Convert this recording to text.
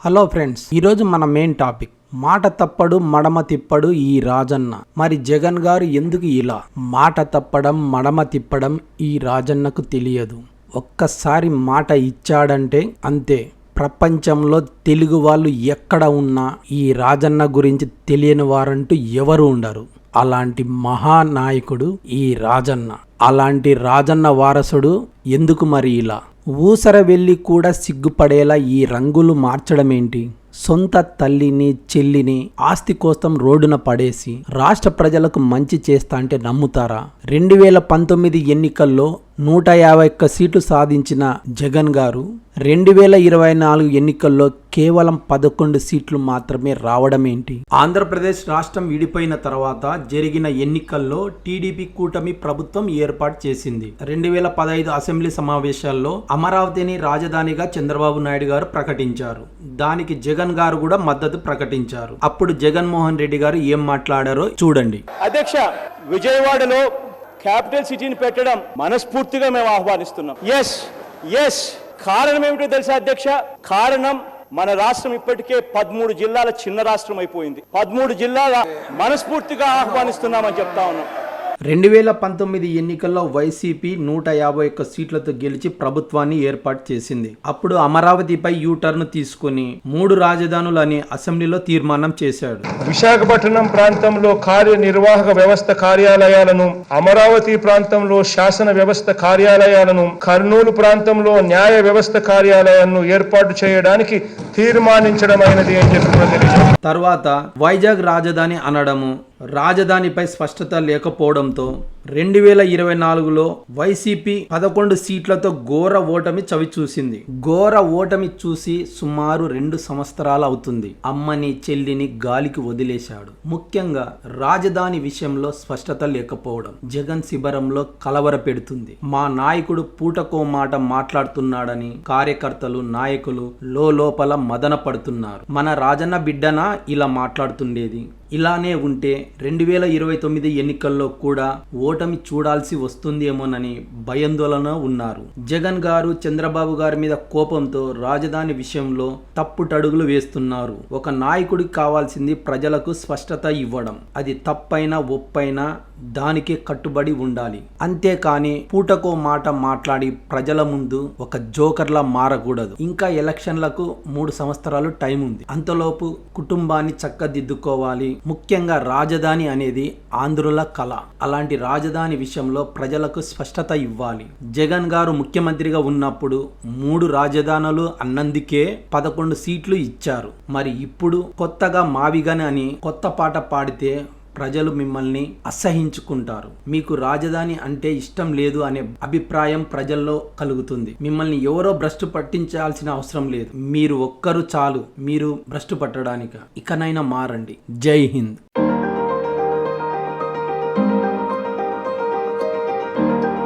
Hello friends, ఈరోజు మన main topic మాట తప్పడు మడమ తిప్పడు ఈ రాజన్న. మరి జగన్ గారు ఎందుకు ఇలా మాట తప్పడం మడమ తిప్పడం ఈ రాజన్నకు తెలియదు. ఒక్కసారి మాట ఇచ్చాడంటే అంతే. ప్రపంచంలో తెలుగు వాళ్ళు ఎక్కడ ఉన్నా ఈ రాజన్న గురించి తెలియని వారంటూ ఎవరు ఉండరు. అలాంటి మహానాయకుడు ఈ రాజన్న. అలాంటి రాజన్న వారసుడు ఎందుకు మరి ఇలా ఊసర వెళ్ళి కూడా సిగ్గుపడేలా ఈ రంగులు మార్చడం ఏంటి? సొంత తల్లిని చెల్లిని ఆస్తి కోసం రోడ్డున పడేసి రాష్ట్ర ప్రజలకు మంచి చేస్తా అంటే నమ్ముతారా? 2019 ఎన్నికల్లో 151 సీట్లు సాధించిన జగన్ గారు 2024 ఎన్నికల్లో కేవలం 11 సీట్లు మాత్రమే రావడం ఏంటి? ఆంధ్రప్రదేశ్ రాష్ట్రం విడిపోయిన తర్వాత జరిగిన ఎన్నికల్లో టీడీపీ కూటమి ప్రభుత్వం ఏర్పాటు చేసింది. 2015 అసెంబ్లీ సమావేశాల్లో అమరావతిని రాజధానిగా చంద్రబాబు నాయుడు గారు ప్రకటించారు. దానికి జగన్ గారు కూడా మద్దతు ప్రకటించారు. అప్పుడు జగన్మోహన్ రెడ్డి గారు ఏం మాట్లాడారో చూడండి. అధ్యక్ష, విజయవాడలో క్యాపిటల్ సిటీని పెట్టడం మనస్ఫూర్తిగా మేము ఆహ్వానిస్తున్నాం. ఎస్ కారణం ఏమిటో తెలుసా అధ్యక్ష? కారణం మన రాష్ట్రం ఇప్పటికే 13 జిల్లాల చిన్న రాష్ట్రం అయిపోయింది. 13 జిల్లాల మనస్ఫూర్తిగా ఆహ్వానిస్తున్నామని చెప్తా ఉన్నాం. 2019 ఎన్నికల్లో వైసీపీ 151 సీట్లతో గెలిచి ప్రభుత్వాన్ని ఏర్పాటు చేసింది. అప్పుడు అమరావతిపై యూటర్న్ తీసుకుని 3 రాజధానులు అని అసెంబ్లీలో తీర్మానం చేశాడు. విశాఖపట్నం ప్రాంతంలో కార్యనిర్వాహక వ్యవస్థ కార్యాలయాలను, అమరావతి ప్రాంతంలో శాసన వ్యవస్థ కార్యాలయాలను, కర్నూలు ప్రాంతంలో న్యాయ వ్యవస్థ కార్యాలయాలను ఏర్పాటు చేయడానికి తీర్మానించడమైనది అని చెప్పి తర్వాత వైజాగ్ రాజధాని అనడము, రాజధానిపై స్పష్టత లేకపోవడంతో 2024లో వైసీపీ 11 సీట్లతో ఘోర ఓటమి చవిచూసింది. ఘోర ఓటమి చూసి సుమారు 2 సంవత్సరాలు అవుతుంది. అమ్మని చెల్లిని గాలికి వదిలేశాడు. ముఖ్యంగా రాజధాని విషయంలో స్పష్టత లేకపోవడం జగన్ శిబిరంలో కలవర పెడుతుంది. మా నాయకుడు పూటకో మాట మాట్లాడుతున్నాడని కార్యకర్తలు నాయకులు లోపల మదన పడుతున్నారు. మన రాజన్న బిడ్డనా ఇలా మాట్లాడుతుండేది? ఇలానే ఉంటే 2029 ఎన్నికల్లో కూడా ఓటమి చూడాల్సి వస్తుందేమోనని భయాందోళన ఉన్నారు. జగన్ గారు చంద్రబాబు గారి మీద కోపంతో రాజధాని విషయంలో తప్పుటడుగులు వేస్తున్నారు. ఒక నాయకుడికి కావాల్సింది ప్రజలకు స్పష్టత ఇవ్వడం. అది తప్పైనా ఒప్పైనా దానికే కట్టుబడి ఉండాలి. అంతేకాని పూటకో మాట మాట్లాడి ప్రజల ముందు ఒక జోకర్లా మారకూడదు. ఇంకా ఎలక్షన్లకు 3 సంవత్సరాలు టైం ఉంది. అంతలోపు కుటుంబాన్ని చక్కదిద్దుకోవాలి. ముఖ్యంగా రాజధాని అనేది ఆంధ్రుల కళ. అలాంటి రాజధాని విషయంలో ప్రజలకు స్పష్టత ఇవ్వాలి. జగన్ గారు ముఖ్యమంత్రిగా ఉన్నప్పుడు 3 రాజధానులు అన్నందుకే 11 సీట్లు ఇచ్చారు. మరి ఇప్పుడు కొత్తగా మావిగని అని కొత్త పాట పాడితే ప్రజలు మిమ్మల్ని అసహించుకుంటారు. మీకు రాజధాని అంటే ఇష్టం లేదు అనే అభిప్రాయం ప్రజల్లో కలుగుతుంది. మిమ్మల్ని ఎవరో భ్రష్టు పట్టించాల్సిన అవసరం లేదు. మీరు ఒక్కరు చాలు మీరు భ్రష్టు పట్టడానికి. ఇకనైనా మారండి. జై హింద్.